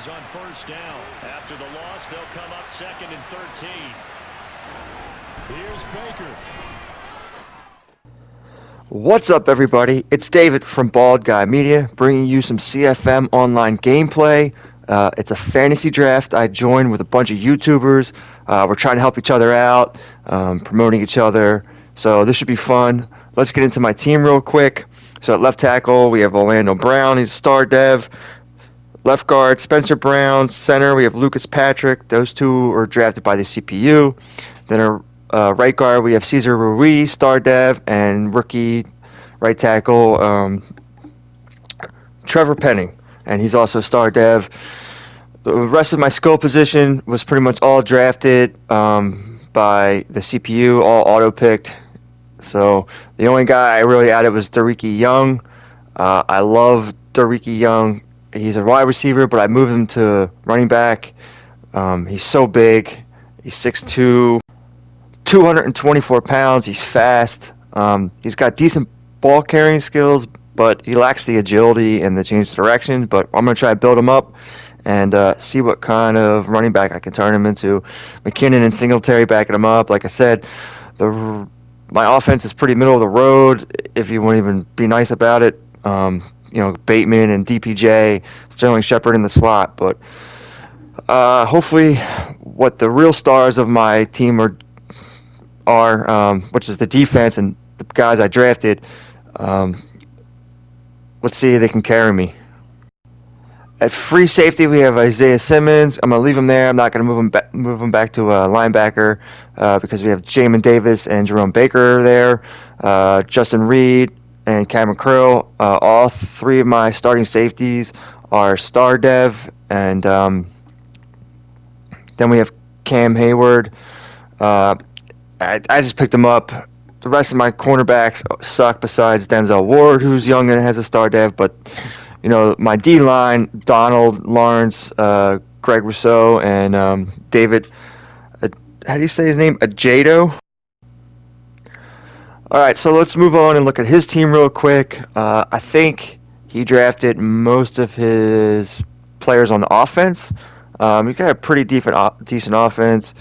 is on first down. After the loss, they'll come up 2nd and 13. Here's Baker. What's up, everybody? It's David from Bald Guy Media, bringing you some CFM online gameplay. It's a fantasy draft I joined with a bunch of YouTubers. We're trying to help each other out, promoting each other. So this should be fun. Let's get into my team real quick. So at left tackle, we have Orlando Brown. He's a star dev. Left guard, Spencer Brown. Center, we have Lucas Patrick. Those two are drafted by the CPU. Then our right guard, we have Cesar Ruiz, star dev, and rookie right tackle, Trevor Penning, and he's also star dev. The rest of my skill position was pretty much all drafted by the CPU, all auto-picked. So the only guy I really added was Dareke Young. I love Dareke Young. He's a wide receiver, but I moved him to running back. He's so big. He's 6'2", 224 pounds. He's fast. He's got decent ball carrying skills, but he lacks the agility and the change of direction. But I'm going to try to build him up and see what kind of running back I can turn him into. McKinnon and Singletary backing him up. Like I said, my offense is pretty middle of the road, if you want to even be nice about it. Bateman and DPJ, Sterling Shepard in the slot. But hopefully what the real stars of my team are, which is the defense and the guys I drafted, let's see if they can carry me. At free safety, we have Isaiah Simmons. I'm going to leave him there. I'm not going to move him back to a linebacker because we have Jamin Davis and Jerome Baker there, Justin Reed and Cameron Curl. All three of my starting safeties are star dev, and then we have Cam Hayward. I just picked him up. The rest of my cornerbacks suck besides Denzel Ward, who's young and has a star dev. But, my D-line, Donald, Lawrence, Greg Rousseau, and David, how do you say his name? Ajado? All right, so let's move on and look at his team real quick. I think he drafted most of his players on the offense. He got a pretty decent offense.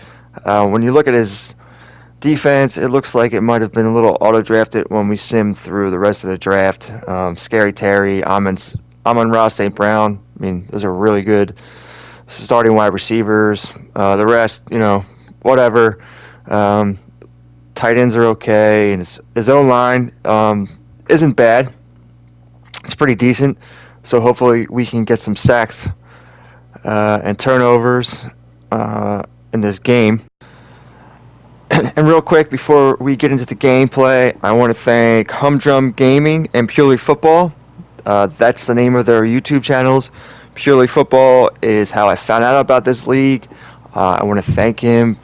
When you look at his defense, it looks like it might have been a little auto-drafted when we simmed through the rest of the draft. Scary Terry, Amon-Ra St. Brown. I mean, those are really good starting wide receivers. The rest, whatever. Tight ends are okay, and his own line isn't bad. It's pretty decent, so hopefully we can get some sacks and turnovers in this game. And real quick, before we get into the gameplay, I want to thank Humdrum Gaming and Purely Football. That's the name of their YouTube channels. Purely Football is how I found out about this league. I want to thank them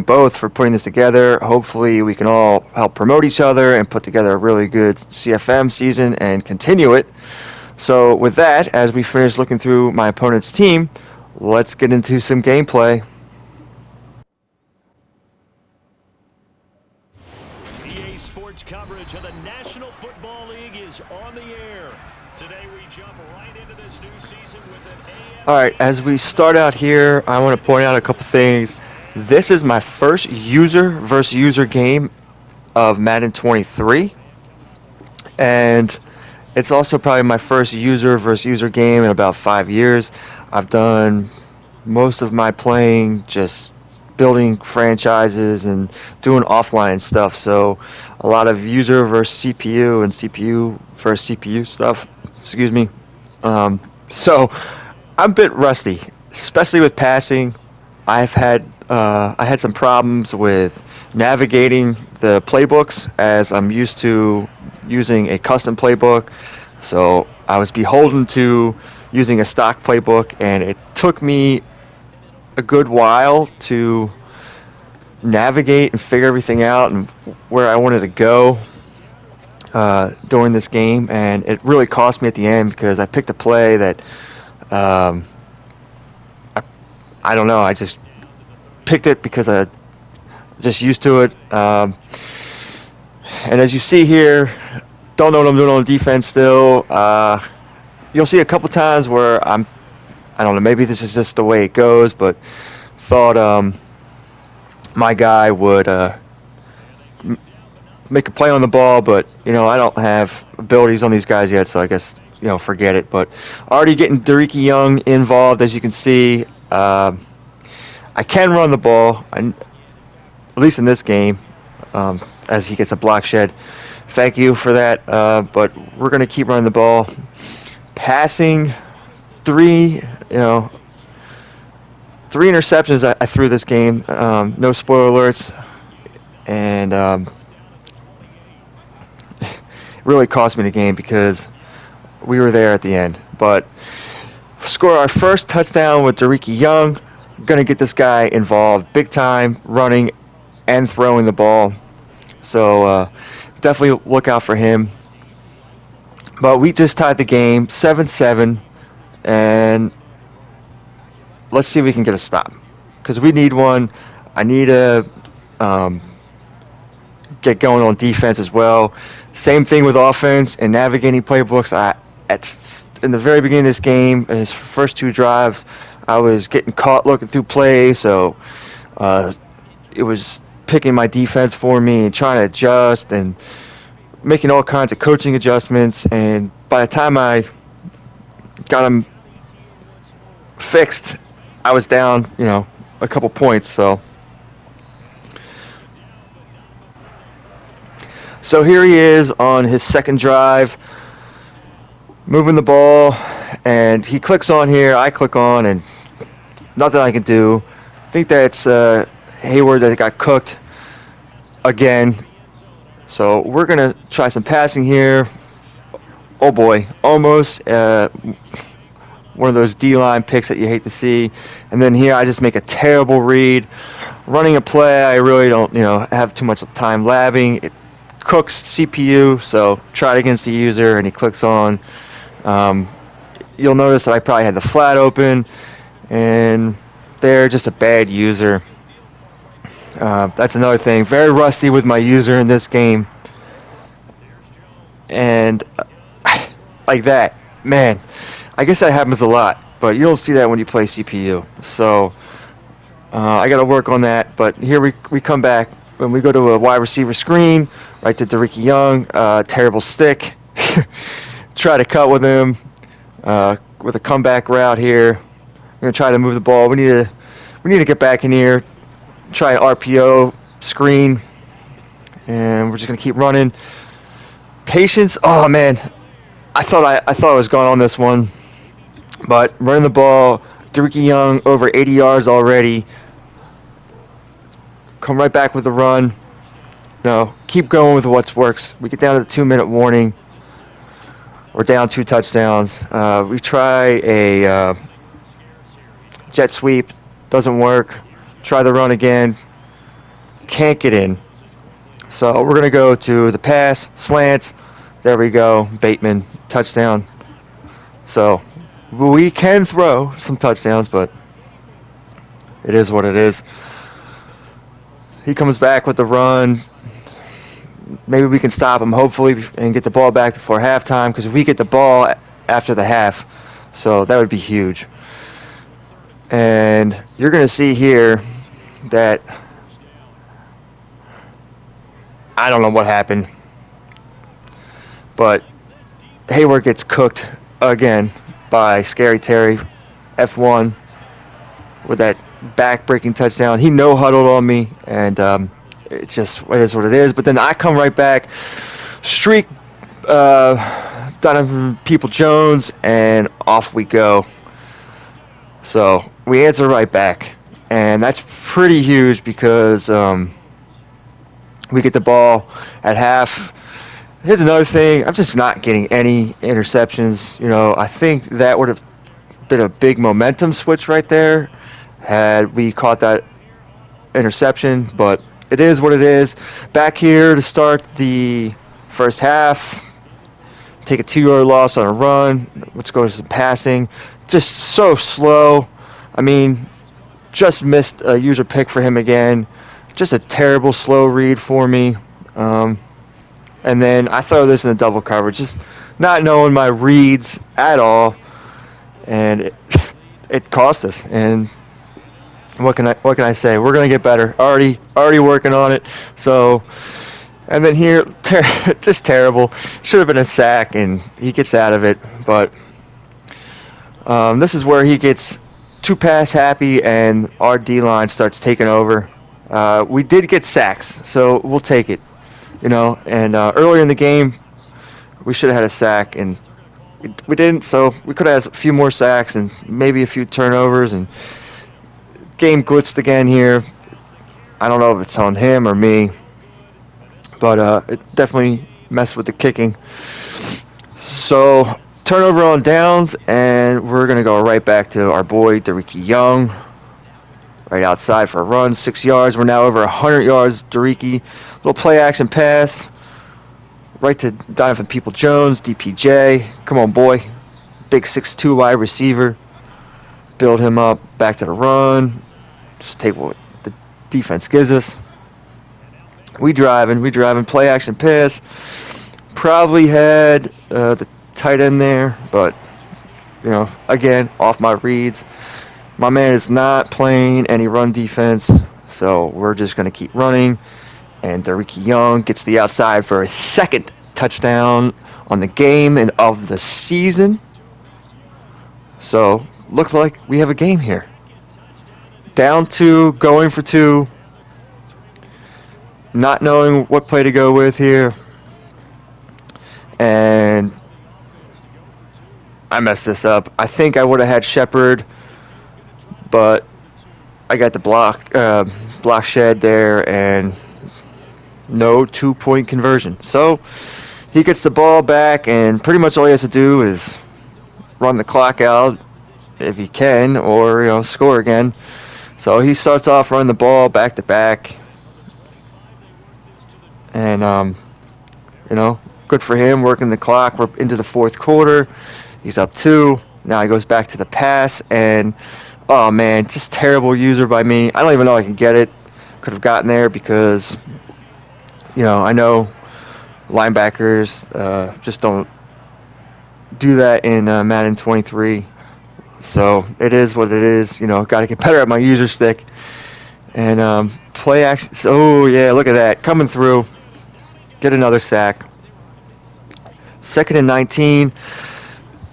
both for putting this together. Hopefully we can all help promote each other and put together a really good CFM season and continue it. So with that, as we finish looking through my opponent's team, let's get into some gameplay. EA Sports coverage of the National Football League is on the air. Today we jump right into this new season with an All right, as we start out here, I want to point out a couple things. This is my first user versus user game of Madden 23, and it's also probably my first user versus user game in about 5 years. I've done most of my playing just building franchises and doing offline stuff, so a lot of user versus CPU and CPU versus CPU stuff. Excuse me. So I'm a bit rusty, especially with passing. I had some problems with navigating the playbooks as I'm used to using a custom playbook. So I was beholden to using a stock playbook, and it took me a good while to navigate and figure everything out and where I wanted to go during this game. And it really cost me at the end because I picked a play that I don't know. I just picked it because I just used to it. And as you see here, don't know what I'm doing on defense still. you'll see a couple times where I don't know, maybe this is just the way it goes, but thought my guy would make a play on the ball, but I don't have abilities on these guys yet, so I guess forget it. But already getting Dareke Young involved, as you can see. I can run the ball, at least in this game, as he gets a block shed. Thank you for that, but we're going to keep running the ball. Passing, three interceptions I threw this game. No spoiler alerts, and it really cost me the game because we were there at the end. But score our first touchdown with Dareke Young. Gonna get this guy involved big time, running and throwing the ball. So definitely look out for him. But we just tied the game 7-7, and let's see if we can get a stop, because we need one. I need to get going on defense as well. Same thing with offense and navigating playbooks. In the very beginning of this game, his first two drives, I was getting caught looking through plays, so it was picking my defense for me and trying to adjust and making all kinds of coaching adjustments. And by the time I got them fixed, I was down, a couple points. So here he is on his second drive, moving the ball, and he clicks on here. I click on, and nothing I can do. I think that's Hayward that got cooked again. So we're going to try some passing here. Oh boy, almost one of those D-line picks that you hate to see. And then here I just make a terrible read. Running a play, I really don't have too much time labbing. It cooks CPU, so try it against the user, and he clicks on. You'll notice that I probably had the flat open, and they're just a bad user. That's another thing. Very rusty with my user in this game. And like that, man, I guess that happens a lot, but you don't see that when you play CPU. So I got to work on that. But here we come back. When we go to a wide receiver screen, right to Dareke Young, terrible stick. Try to cut with him with a comeback route here. We're going to try to move the ball. We need to get back in here. Try an RPO screen, and we're just gonna keep running. Patience. Oh man, I thought I was going on this one, but running the ball. Dareke Young over 80 yards already. Come right back with the run. No, keep going with what works. We get down to the 2-minute warning. We're down 2 touchdowns. We try a jet sweep. Doesn't work. Try the run again. Can't get in. So we're going to go to the pass, slants. There we go. Bateman, touchdown. So we can throw some touchdowns, but it is what it is. He comes back with the run. Maybe we can stop him, hopefully, and get the ball back before halftime, because we get the ball after the half. So that would be huge. And you're going to see here that I don't know what happened, but Hayward gets cooked again by Scary Terry, F1, with that back-breaking touchdown. He no-huddled on me, and it is what it is. But then I come right back, streak Donovan People-Jones, and off we go. So we answer right back, and that's pretty huge because we get the ball at half. Here's another thing. I'm just not getting any interceptions. I think that would have been a big momentum switch right there had we caught that interception, but it is what it is. Back here to start the first half. Take a 2-yard loss on a run. Let's go to some passing. Just so slow. I mean, just missed a user pick for him again. Just a terrible slow read for me. And then I throw this in the double coverage, just not knowing my reads at all, and it cost us. And what can I say? We're gonna get better. Already working on it. So, and then here, just terrible. Should have been a sack, and he gets out of it. But this is where he gets too pass happy, and our D line starts taking over. We did get sacks, so we'll take it. And earlier in the game, we should have had a sack, and we didn't, so we could have had a few more sacks and maybe a few turnovers, and game glitched again here. I don't know if it's on him or me, but it definitely messed with the kicking. So, turnover on downs, and we're going to go right back to our boy, Dariki Young. Right outside for a run, 6 yards. We're now over 100 yards. Dariki, little play action pass. Right to Donovan People-Jones, DPJ. Come on, boy. Big 6'2" wide receiver. Build him up, back to the run. Just take what the defense gives us. We driving. Play action pass. Probably had the tight end there, but, again, off my reads. My man is not playing any run defense, so we're just going to keep running. And Dariki Young gets the outside for a second touchdown on the game and of the season. So, looks like we have a game here. Down 2, going for 2. Not knowing what play to go with here. And I messed this up. I think I would have had Shepard, but I got the block shed there, and no 2-point conversion. So he gets the ball back, and pretty much all he has to do is run the clock out if he can, or score again. So he starts off running the ball back to back, and good for him working the clock. We're into the fourth quarter. He's up 2. Now he goes back to the pass, and oh, man, just terrible user by me. I don't even know I can get it. Could have gotten there because, I know linebackers just don't do that in Madden 23. So it is what it is. Got to get better at my user stick. And play action. Oh, yeah, look at that. Coming through. Get another sack. 2nd and 19.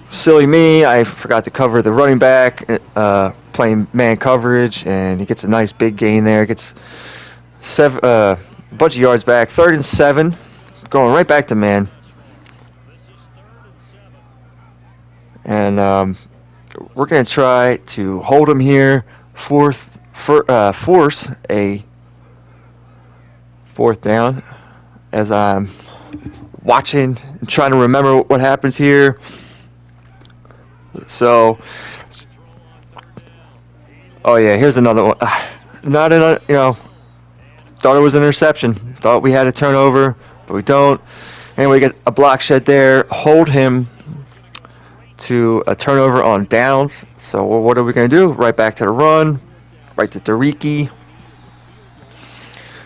Silly me, I forgot to cover the running back, playing man coverage, and he gets a nice big gain there. Gets a bunch of yards back. 3rd and 7, going right back to man. And we're going to try to hold him here, force a 4th down, as I'm watching and trying to remember what happens here. So, oh yeah, here's another one. Not thought it was an interception. Thought we had a turnover, but we don't. Anyway, we get a block shed there. Hold him to a turnover on downs. So what are we going to do? Right back to the run. Right to Dariki.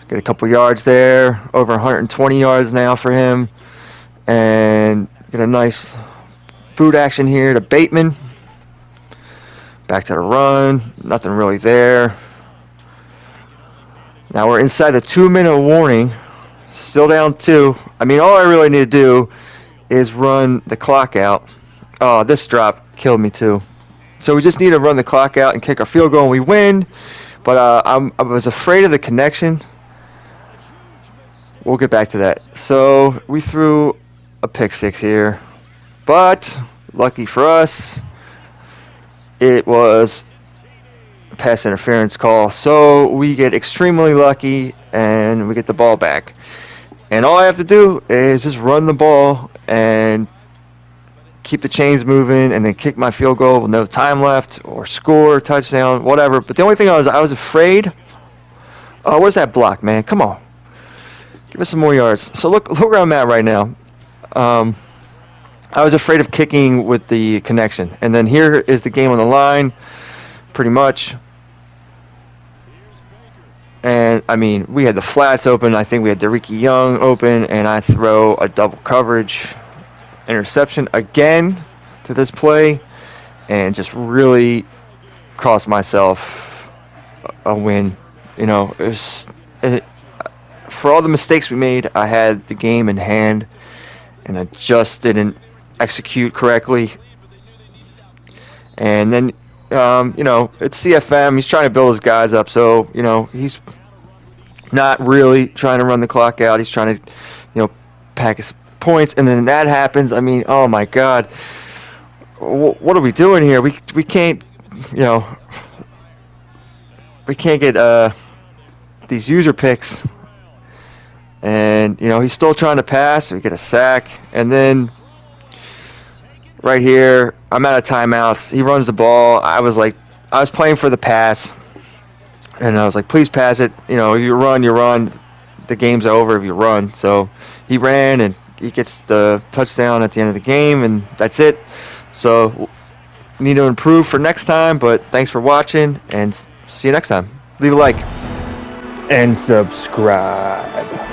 Get a couple yards there. Over 120 yards now for him. And get a nice boot action here to Bateman. Back to the run. Nothing really there. Now we're inside the 2-minute warning. Still down 2. I mean, all I really need to do is run the clock out. Oh, this drop killed me too. So we just need to run the clock out and kick our field goal and we win. But I was afraid of the connection. We'll get back to that. So we threw a pick 6 here. But, lucky for us, it was a pass interference call. So we get extremely lucky and we get the ball back. And all I have to do is just run the ball and keep the chains moving and then kick my field goal with no time left or score, touchdown, whatever. But the only thing I was afraid. Oh, where's that block, man? Come on. Give us some more yards. So look where I'm at right now. I was afraid of kicking with the connection. And then here is the game on the line, pretty much. And, I mean, we had the flats open. I think we had Derrick Young open, and I throw a double coverage interception again to this play and just really cost myself a win. For all the mistakes we made, I had the game in hand, and I just didn't execute correctly. And then, it's CFM. He's trying to build his guys up, so, he's not really trying to run the clock out. He's trying to, pack his points, and then that happens. I mean, oh my God, what are we doing here? We can't, we can't get these user picks, and he's still trying to pass. So we get a sack, and then right here, I'm out of timeouts. He runs the ball. I was playing for the pass, and I was like, please pass it. You run. The game's over if you run. So he ran, and he gets the touchdown at the end of the game, and that's it. So need to improve for next time, but thanks for watching, and see you next time. Leave a like and subscribe.